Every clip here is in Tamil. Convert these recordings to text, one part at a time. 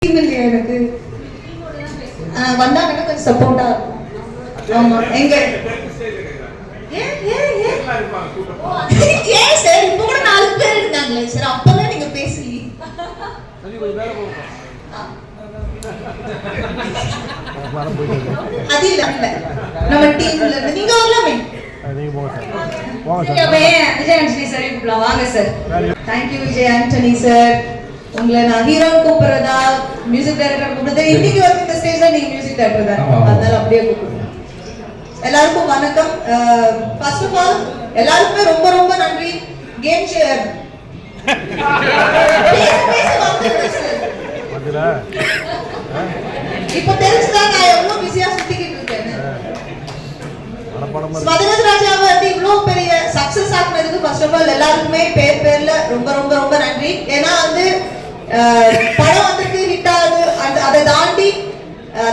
எனக்கு வந்தாங்கன்னா கொஞ்சம் சப்போர்ட்டா இருக்கும். ஆமா எங்க ஏன் சார் இப்ப கூட 4 பேர் இருந்தாங்களே சார், அப்பதான் நீங்க பேசி அது இல்ல நம்ம டீம்ல இருந்து நீங்க வரலாமே. விஜய் ஆண்டனி சார் கூப்பிடலாம் வாங்க sir. Thank you Vijay Antony sir. உங்களை நான் ஹீரோ கூப்பிடுறதா மியூசிக் டைரக்டர் கூப்பிடுறதா, இன்னைக்கு வந்து இந்த ஸ்டேஜ்ல நீங்க மியூசிக் டைரக்டர் தான், அதனால அப்படியே கூப்பிடுறேன். எல்லாருக்கும் வணக்கம். ஃபர்ஸ்ட் ஆஃப் ஆல் எல்லாருக்குமே ரொம்ப ரொம்ப நன்றி. கேம் ஷேர் இப்ப தெரிஞ்சுதான் நான் எவ்வளவு பிஸியா சுத்திக்கிட்டு இருக்கேன். மதகஜ ராஜாவை வந்து இவ்வளவு பெரிய சக்சஸ் ஆக்குனதுக்கு ஃபர்ஸ்ட் ஆஃப் ஆல் எல்லாருக்குமே பேர்ல ரொம்ப ரொம்ப ரொம்ப நன்றி. ஏன்னா வந்து படம் வந்துட்டு ஹிட் ஆகுது, அதை தாண்டி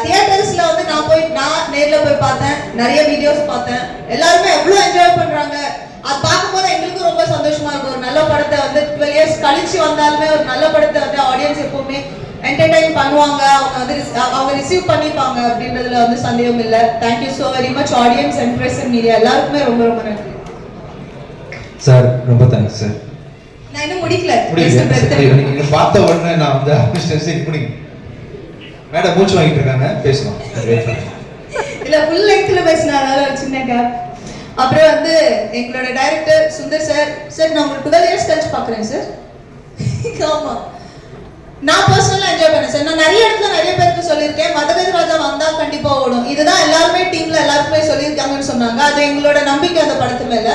தியேட்டர்ஸ்ல வந்து நான் நேர்ல போய் பார்த்தேன், நிறைய வீடியோஸ் பார்த்தேன், எல்லாருமே எவ்வளவு என்ஜாய் பண்றாங்க. அது பார்க்கும்போது எங்களுக்கும் ரொம்ப சந்தோஷமா இருக்கும். ஒரு நல்ல படத்தை வந்து 12 இயர்ஸ் கழிச்சு வந்தாலுமே ஒரு நல்ல படத்தை வந்து ஆடியன்ஸ் எப்பவுமே என்டர்டைன் பண்ணுவாங்க, அவங்க ரிசீவ் பண்ணிப்பாங்க அப்படின்றதுல வந்து சந்தேகம் இல்லை. Thank you so very much audience and press and media எல்லாருக்குமே ரொம்ப ரொம்ப நன்றி சார். ரொம்ப தேங்க்ஸ் சார். நான் இன்னும் முடிக்கல. நீங்க பார்த்த உடனே நான் வந்து மேடம் மூச்சு வாங்கிட்டு இருக்காங்க, பேசலாம். இல்ல ஃபுல் லெங்க்ல பேசினால ஒரு சின்ன கேப். அப்புறம் வந்து எங்களோட டைரக்டர் சுந்தர் சார். சார் நான் உங்களுக்கு 12 இயர்ஸ் கழிச்சு பாக்குறேன் சார். ஆமா நான் பர்சனலா என்ஜாய் பண்ணேன் சார். நான் நிறைய இடத்துல நிறைய பேருக்கு சொல்லியிருக்கேன், மதகஜ ராஜா வந்தா கண்டிப்பா ஓடும், இதுதான் எல்லாருமே டீம்ல எல்லாருக்குமே சொல்லியிருக்காங்கன்னு சொன்னாங்க. அது எங்களோட நம்பிக்கை அந்த படத்து மேல.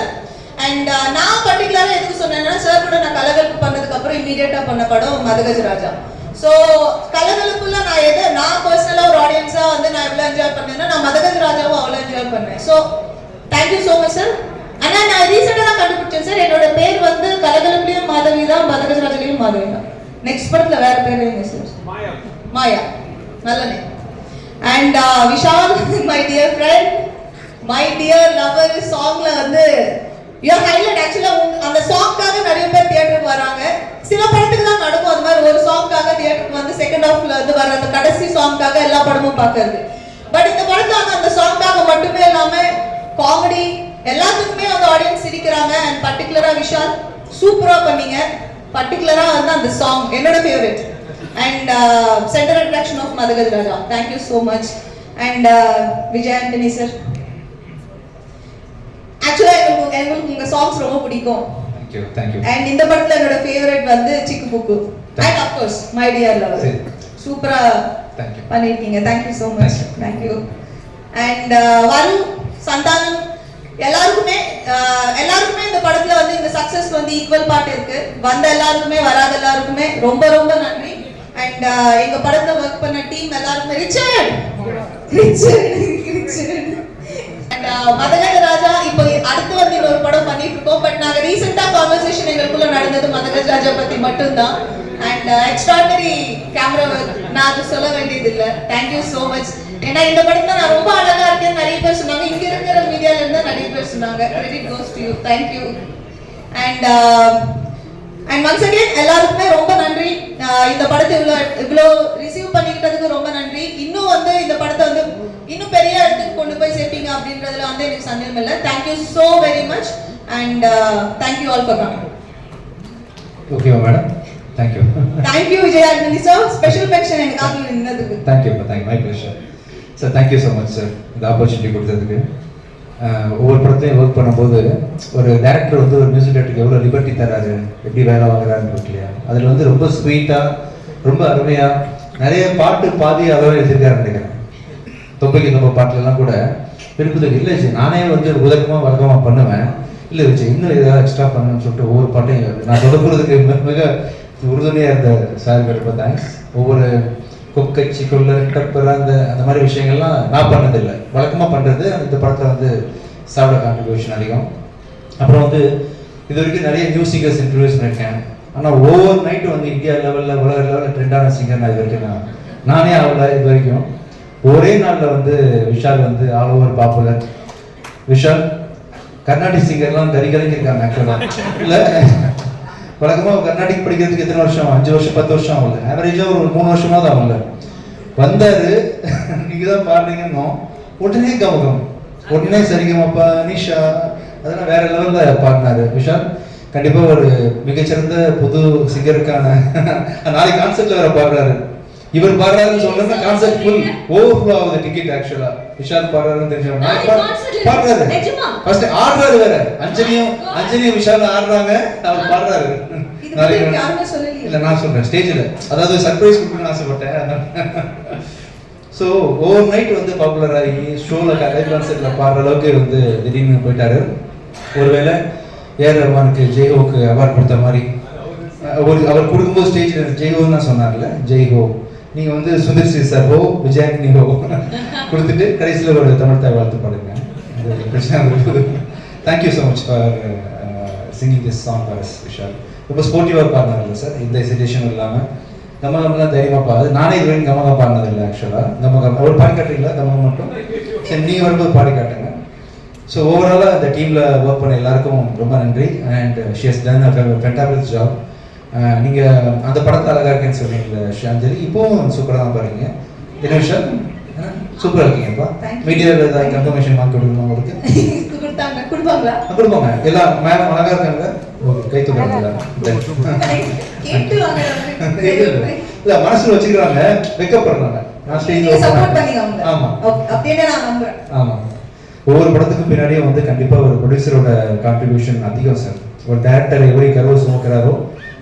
அண்ட் நான் பர்டிகுலரா எதுக்கு சொன்னேன்னா, சார் கூட நான் கலகலப்பு பண்ணதுக்கு அப்புறம் இமீடியட்டா பண்ண படம் மதகஜ ராஜா. ஸோ கலகலப்புல நான் பர்சனலா ஒரு ஆடியன்ஸா வந்து நான் எவ்வளவு என்ஜாய் பண்ணேன்னா, நான் மதகஜ ராஜாவும் அவ்வளவு என்ஜாய் பண்ணேன். So thank you so much sir. ஆனா நான் ரீசெண்டா தான் கண்டுபிடிச்சேன் சார், என்னோட பேர் வந்து கலகலப்புலயும் மாதவி தான், மதகஜ ராஜாலையும் மாதவி தான். நெக்ஸ்ட் படத்துல வேற பேர் வைங்க சார். மாயா நல்ல name. And Vishal my dear friend, my dear lover சாங்ல வந்து யூ ஹைலைட். ஆக்சுவலா அந்த சாங்காக நிறைய பேர் தியேட்டருக்கு வராங்க. சில படத்துக்கு தான் நடக்கும் அந்த மாதிரி, ஒரு சாங்காக தியேட்டருக்கு வந்து செகண்ட் ஹாஃப்ல வந்து வர அந்த கடைசி சாங்காக எல்லா படமும் பார்க்கறது. பட் இந்த படத்துல அந்த சாங்காக மட்டுமே இல்லாம காமெடி எல்லாத்துக்குமே வந்து ஆடியன்ஸ் சிரிக்கிறாங்க. அண்ட் பர்டிகுலரா விஷால் சூப்பரா பண்ணீங்க. பர்டிகுலரா வந்து அந்த சாங் என்னோட favourite. And centre attraction of Madhagaja Raja. Thank you so much. And Vijay Antony sir, ஆக்சுவலா எங்களுக்கு உங்க சாங்ஸ் ரொம்ப பிடிக்கும். அண்ட் இந்த படத்துல என்னோட ஃபேவரட் வந்து Chikku Bukku and of course my dear lover. சூப்பரா பண்ணிருக்கீங்க. Thank you so much. Thank you. And Varun, Santhanam எல்லாருக்குமே இந்த படத்துல வந்து இந்த சக்சஸ் வந்து ஈக்குவல் பார்ட் இருக்கு. வந்த எல்லாருக்குமே வராத எல்லாருக்குமே ரொம்ப ரொம்ப நன்றி. அண்ட் எங்க படத்துல ஒர்க் பண்ண டீம் எல்லாருக்குமே ரிச்சர்ட் அண்ட் மதகஜ ராஜா இப்போ அடுத்து வந்து இன்னொரு படம் பண்ணிட்டு இருக்கோம். பட் நாங்க ரீசெண்டா கான்வர்சேஷன் எங்களுக்குள்ள நடந்தது மதகஜ ராஜா பத்தி மட்டும்தான். அண்ட் எக்ஸ்ட்ராடனரி கேமரா ஒர்க் நான் அது சொல்ல வேண்டியது இல்லை. Thank you so much. ஏன்னா இந்த படத்துல நான் ரொம்ப அழகா இருக்கேன்னு நிறைய பேர் சொன்னாங்க, இங்க இருக்கிற மீடியால இருந்து நிறைய பேர் சொன்னாங்க. Credit goes to you. Thank you. And once again எல்லாருக்குமே ரொம்ப நன்றி. இந்த படத்தை இவ்வளோ ரிசீவ் பண்ணிக்கிட்டதுக்கு ரொம்ப நன்றி. இன்னும் வந்து இந்த படத்தை வந்து இன்னும் பெரிய இடத்துக்கு கொண்டு போய் சேர்ப்பீங்க அப்படின்றதுல வந்து எனக்கு சந்தேகம் இல்லை. Thank you so very much. And thank you all for coming. Okay madam, thank you. Thank you Vijay Antony sir. Special mention எனக்காக நின்னதுக்கு. Thank you my pleasure sir. Thank you so much sir இந்த ஆப்பர்ச்சுனிட்டி கொடுத்ததுக்கு. ஒவ்வொரு படத்தையும் ஒர்க் பண்ணும்போது ஒரு டேரக்டர் வந்து ஒரு மியூசிக் டேரக்டருக்கு எவ்வளோ லிபர்ட்டி தராரு, எப்படி வேலை வாங்குறாருன்னு இருக்கு இல்லையா. அதில் வந்து ரொம்ப ஸ்வீட்டாக ரொம்ப அருமையாக நிறைய பாட்டு பாதி அளவு எழுதியிருக்காருன்னு நினைக்கிறேன். தொப்பைக்கு நம்ம பாட்டுலலாம் கூட இருக்குது இல்லை நானே வந்து உதகமாக வழக்கமாக பண்ணுவேன், இல்லை வச்சு இன்னும் ஏதாவது எக்ஸ்ட்ரா பண்ணுன்னு சொல்லிட்டு ஒவ்வொரு பாட்டையும் நான் தொடங்குறதுக்கு மிக உறுதுணையாக இருந்த சாருக்கு ரொம்ப தேங்க்ஸ். ஒவ்வொரு கொக்கச்சி கொள்ளப்பற அந்த மாதிரி விஷயங்கள்லாம் நான் பண்ணதில்லை, வழக்கமாக பண்ணுறது. இந்த படத்தில் வந்து சாவோட கான்ட்ரிபியூஷன் அதிகம். அப்புறம் வந்து இது வரைக்கும் நிறைய நியூ சிங்கர்ஸ் இன்ட்ரடியூஸ் பண்ணியிருக்கேன். ஆனால் ஓவர் நைட்டு வந்து இந்தியா லெவலில் உலக லெவலில் ட்ரெண்டான சிங்கர் நான் இது வரைக்கும் நானே ஆகலை. இது வரைக்கும் ஒரே நாளில் வந்து விஷால் வந்து all over popular. Vishal Carnatic சிங்கர்லாம் கறிக்கலைக்கு இருக்காங்க ஆக்சுவலாக. இல்லை வழக்கமாக கர்நாடிக் படிக்கிறதுக்கு எத்தனை வருஷம், 5 வருஷம் 10 வருஷம் ஆகல, ஆவரேஜாக ஒரு 3 வருஷமா தான் ஆகல. வந்தாரு, நீங்கள் தான் பாடுறீங்கன்னோ உடனே கமகம், உடனே சரிகமாப்பா நிஷா அதெல்லாம் வேற லெவலில் பாடினாரு. விஷால் கண்டிப்பாக ஒரு மிகச்சிறந்த புது சிங்கருக்கான நாளைக்கு கான்செர்ட்ல வேற பாடுறாரு. இவர் பாடுறாருன்னு சொல்றேன்னா கான்செர்ட் ஃபுல் ஓவர்ஃப்ளோ ஆகுது டிக்கெட். ஆக்சுவலா விஷால் பாடுறாருன்னு தெரிஞ்சவங்க பாடுறாரு, ஃபர்ஸ்ட் ஆடுறாரு வேற. அஞ்சலியும் விஷால் ஆடுறாங்க, அவர் பாடுறாரு. இல்ல நான் சொல்றேன் ஸ்டேஜ்ல, அதாவது சர்ப்ரைஸ் கொடுக்கணும்னு ஆசைப்பட்டேன். ஸோ ஓவர் நைட் வந்து பாப்புலர் ஆகி ஷோல லைவ் கான்செர்ட்ல பாடுற அளவுக்கு வந்து திடீர்னு போயிட்டாரு. ஒருவேளை ஏஆர் ரஹ்மானுக்கு ஜெய்ஹோக்கு அவார்ட் கொடுத்த மாதிரி அவர் கொடுக்கும்போது ஸ்டேஜ்ல ஜெய்ஹோன்னு தான் சொன்னார்ல, ஜெய்ஹோ நீங்க வந்து சுந்தர் சி சார் ஹோ விஜயானி ஹோ கொடுத்துட்டு கடைசியில் ஒரு தமிழ் தாய் வாழ்த்து பாடுங்க. பிரச்சனை. Thank you so much for singing this song for us Vishal. ரொம்ப ஸ்போர்ட்டிவாக பாடினார்ல சார், எந்த ஹெசிடேஷனும் இல்லாமல் கமகம்லாம் தைரியமாக பாடு. நானே இது வரைக்கும் கமகம் பாடினது இல்லை ஆக்சுவலாக. கமகம் அவர் பாடி காட்டுறீங்களா கமகம் மட்டும்? சரி நீங்கள் வரும்போது பாடி காட்டுங்க. ஸோ ஓவராலாக அந்த டீமில் ஒர்க் பண்ண எல்லாருக்கும் ரொம்ப நன்றி. And she has done a ஃபென்டாபிளஸ் job. நீங்கள் அந்த படத்தை அழகாக இருக்கேன்னு சொன்னீங்களா ஷாஞ்சலி, இப்போவும் சூப்பராக தான் பாருங்க. என்ன விஷயம் சூப்பராக இருக்கீங்கப்பா. மீடியாவில் ஏதாவது கன்ஃபர்மேஷன் மார்க் கொடுக்கணும் உங்களுக்கு? கொடுப்பாங்க. எல்லாம் மேம் அழகாக இருக்காங்க. ஓகே, கை தூக்குறாங்க. இல்லை மனசில் வச்சுக்கிறாங்க, வெக்கப் பண்ணுறாங்க. நான் ஸ்டேஜ் ஆமாம். ஒவ்வொரு படத்துக்கும் பின்னாடியும் வந்து கண்டிப்பாக ஒரு ப்ரொடியூசரோட கான்ட்ரிபியூஷன் அதிகம் சார். ஒரு டேரக்டர் எப்படி கருவை சுமக்கிறாரோ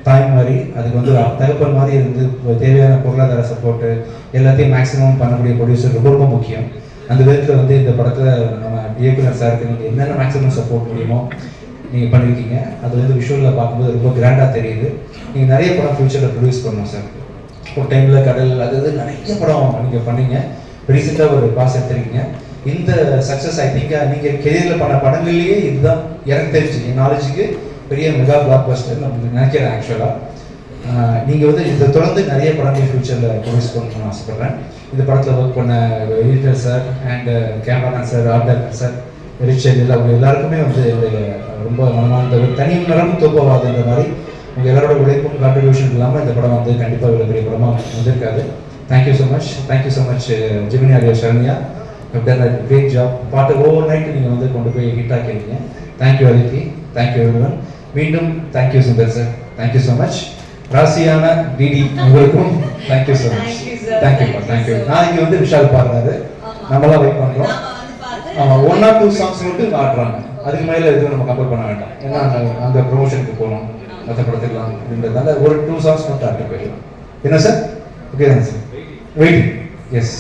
தாய் மாதிரி, அதுக்கு வந்து தகப்பன் மாதிரி இருந்து தேவையான பொருளாதார சப்போர்ட்டு எல்லாத்தையும் மேக்ஸிமம் பண்ணக்கூடிய ப்ரொடியூசர் ரொம்ப ரொம்ப முக்கியம். அந்த விதத்தில் வந்து இந்த படத்தில் நம்ம இயக்குனர் சாருக்கு நீங்கள் என்னென்ன மேக்ஸிமம் சப்போர்ட் முடியுமோ நீங்கள் பண்ணியிருக்கீங்க. அது வந்து விஷுவலில் பார்க்கும்போது ரொம்ப கிராண்டாக தெரியுது. நீங்கள் நிறைய படம் ஃபியூச்சரில் ப்ரொடியூஸ் பண்ணணும் சார். ஒரு டைமில் கடல் அது நிறைய படம் நீங்கள் பண்ணீங்க. ரீசெண்டாக ஒரு பாஸ் எடுத்துருக்கீங்க. இந்த சக்ஸஸ் ஐ திங்க் நீங்கள் கெரியரில் பண்ண படங்கள்லேயே இதுதான் எனக்கு தெரிஞ்சு என் நாலேஜுக்கு பெரிய மெகா பிளாக் பஸ்டர் நான் நினைக்கிறேன். ஆக்சுவலாக நீங்கள் வந்து இதை தொடர்ந்து நிறைய படங்கள் ஃபியூச்சரில் ப்ரொடியூஸ் பண்ணணும்னு ஆசைப்பட்றேன். இந்த படத்தில் ஒர்க் பண்ண editor sir and cameraman sir, art director sir, Richard இல்லை அவங்க எல்லாருக்குமே வந்து ரொம்ப மனமார்ந்த ஒரு தனி நிறம் தோப்பவாதுன்ற மாதிரி உங்கள் எல்லாரோட உழைப்பும் கான்ட்ரிபியூஷன் இல்லாமல் இந்த படம் வந்து கண்டிப்பாக இவ்வளோ பெரிய படமாக வந்திருக்காது. Thank you so much Gemini audio Saranya, done a great job. பாட்டு ஓவர் நைட் நீங்கள் வந்து கொண்டு போய் ஹிட் ஆக்கிருக்கீங்க. Thank you Aditi, thank you everyone. மீண்டும் thank you Sundar sir, thank you so much. ராசியான டிடி உங்களுக்கும் தேங்க்யூ ஸோ மச். தேங்க்யூ. நாளைக்கு வந்து விஷால் பாடுறாரு, நம்மளாம் வெயிட் பண்ணுறோம். ஆமாம், 1 or 2 சாங்ஸ் மட்டும் ஆடுறாங்க, அதுக்கு மேலே எதுவும் நம்ம கம்பேர் பண்ண வேண்டாம். ஏன்னா அந்த ப்ரொமோஷனுக்கு போகணும், மற்ற படத்துக்கலாம் அப்படின்றதுனால ஒரு 2 சாங்ஸ் மட்டும் ஆட்டு போயிடலாம். என்ன சார்? ஓகே தானே சார்? வெயிட். எஸ்.